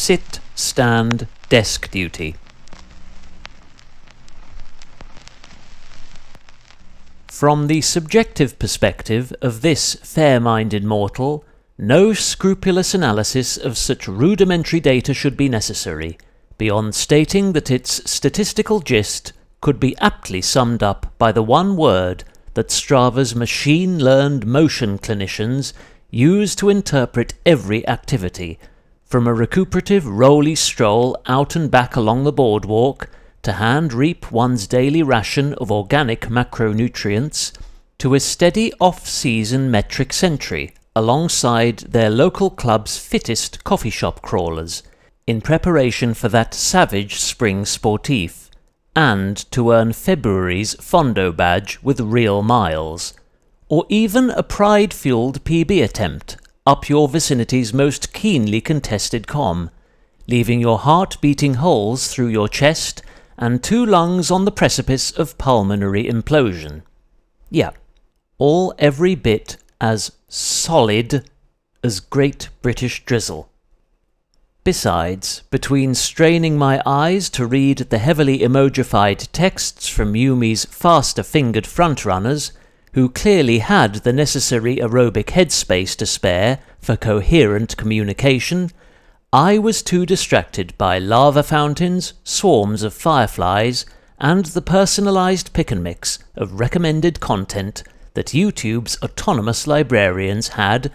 sit, stand, desk duty. From the subjective perspective of this fair-minded mortal, no scrupulous analysis of such rudimentary data should be necessary, beyond stating that its statistical gist could be aptly summed up by the one word that Strava's machine-learned motion clinicians use to interpret every activity, from a recuperative rolly stroll out and back along the boardwalk to hand-reap one's daily ration of organic macronutrients, to a steady off-season metric sentry alongside their local club's fittest coffee shop crawlers, in preparation for that savage spring sportif, and to earn February's Fondo badge with real miles, or even a pride-fueled PB attempt up your vicinity's most keenly contested comm, leaving your heart beating holes through your chest and 2 lungs on the precipice of pulmonary implosion. Yeah, all every bit as solid as Great British Drizzle. Besides, between straining my eyes to read the heavily emojified texts from Yumi's faster-fingered frontrunners, who clearly had the necessary aerobic headspace to spare for coherent communication, I was too distracted by lava fountains, swarms of fireflies, and the personalized pick-and-mix of recommended content that YouTube's autonomous librarians had,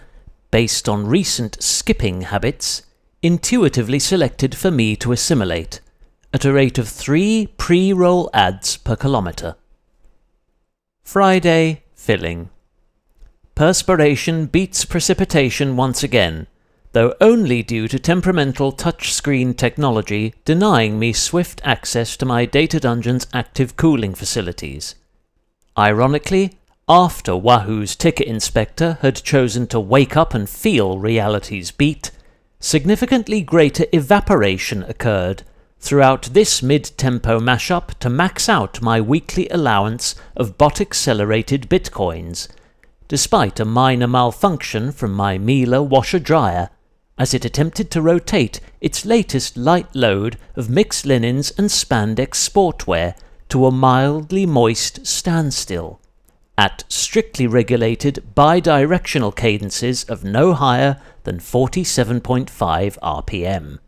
based on recent skipping habits, intuitively selected for me to assimilate, at a rate of 3 pre-roll ads per kilometre. Friday, filling. Perspiration beats precipitation once again, though only due to temperamental touchscreen technology denying me swift access to my Data Dungeon's active cooling facilities. Ironically, after Wahoo's ticket inspector had chosen to wake up and feel reality's beat, significantly greater evaporation occurred throughout this mid-tempo mashup to max out my weekly allowance of bot-accelerated bitcoins, despite a minor malfunction from my Miele washer-dryer, as it attempted to rotate its latest light load of mixed linens and spandex sportwear to a mildly moist standstill, at strictly regulated bidirectional cadences of no higher than 47.5 RPM.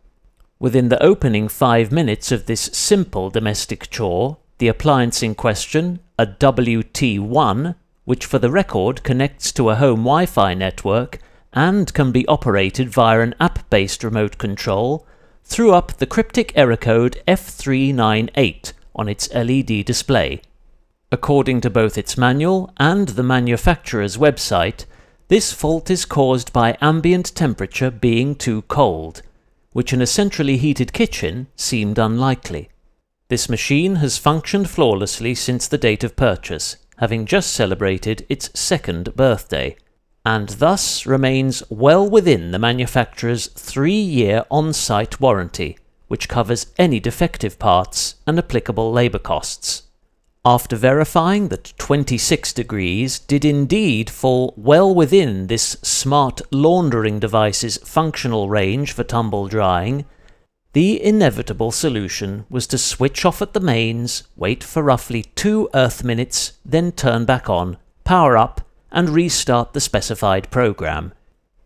Within the opening 5 minutes of this simple domestic chore, the appliance in question, a WT1, which for the record connects to a home Wi-Fi network and can be operated via an app-based remote control, threw up the cryptic error code F398 on its LED display. According to both its manual and the manufacturer's website, this fault is caused by ambient temperature being too cold, which in a centrally heated kitchen seemed unlikely. This machine has functioned flawlessly since the date of purchase, having just celebrated its 2nd birthday, and thus remains well within the manufacturer's 3-year on-site warranty, which covers any defective parts and applicable labour costs. After verifying that 26 degrees did indeed fall well within this smart laundering device's functional range for tumble drying, the inevitable solution was to switch off at the mains, wait for roughly 2 Earth minutes, then turn back on, power up, and restart the specified program.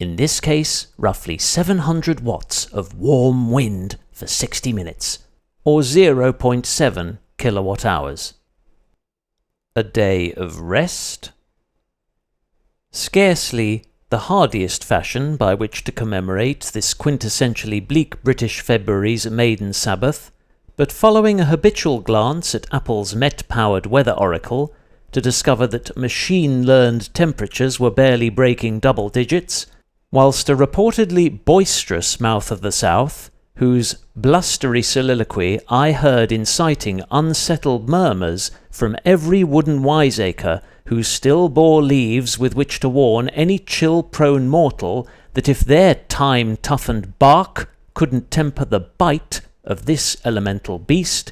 In this case, roughly 700 watts of warm wind for 60 minutes, or 0.7 kilowatt hours. A day of rest? Scarcely the hardiest fashion by which to commemorate this quintessentially bleak British February's maiden Sabbath, but following a habitual glance at Apple's Met-powered weather oracle to discover that machine-learned temperatures were barely breaking double digits, whilst a reportedly boisterous mouth of the south, whose blustery soliloquy I heard inciting unsettled murmurs from every wooden wiseacre who still bore leaves with which to warn any chill-prone mortal that if their time-toughened bark couldn't temper the bite of this elemental beast,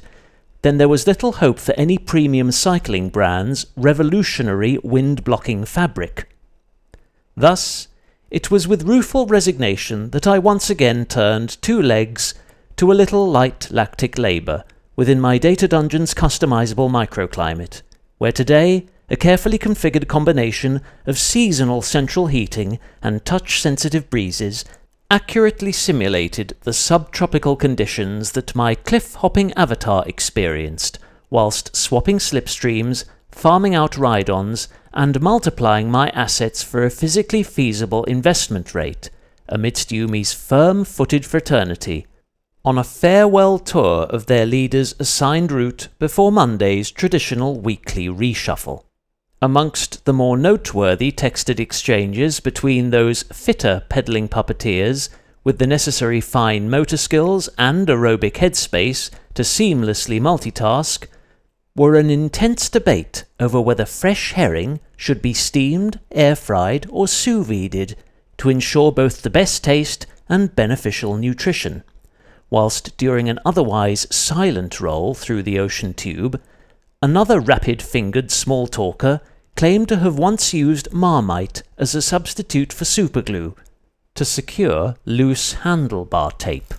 then there was little hope for any premium cycling brand's revolutionary wind-blocking fabric. Thus, it was with rueful resignation that I once again turned 2 legs to a little light lactic labour within my Data Dungeon's customizable microclimate, where today a carefully configured combination of seasonal central heating and touch-sensitive breezes accurately simulated the subtropical conditions that my cliff-hopping avatar experienced whilst swapping slipstreams, farming out ride-ons, and multiplying my assets for a physically feasible investment rate amidst Yumi's firm-footed fraternity, on a farewell tour of their leader's assigned route before Monday's traditional weekly reshuffle. Amongst the more noteworthy texted exchanges between those fitter peddling puppeteers with the necessary fine motor skills and aerobic headspace to seamlessly multitask were an intense debate over whether fresh herring should be steamed, air-fried, or sous-vided to ensure both the best taste and beneficial nutrition, whilst during an otherwise silent roll through the ocean tube, another rapid-fingered small talker claimed to have once used Marmite as a substitute for superglue to secure loose handlebar tape.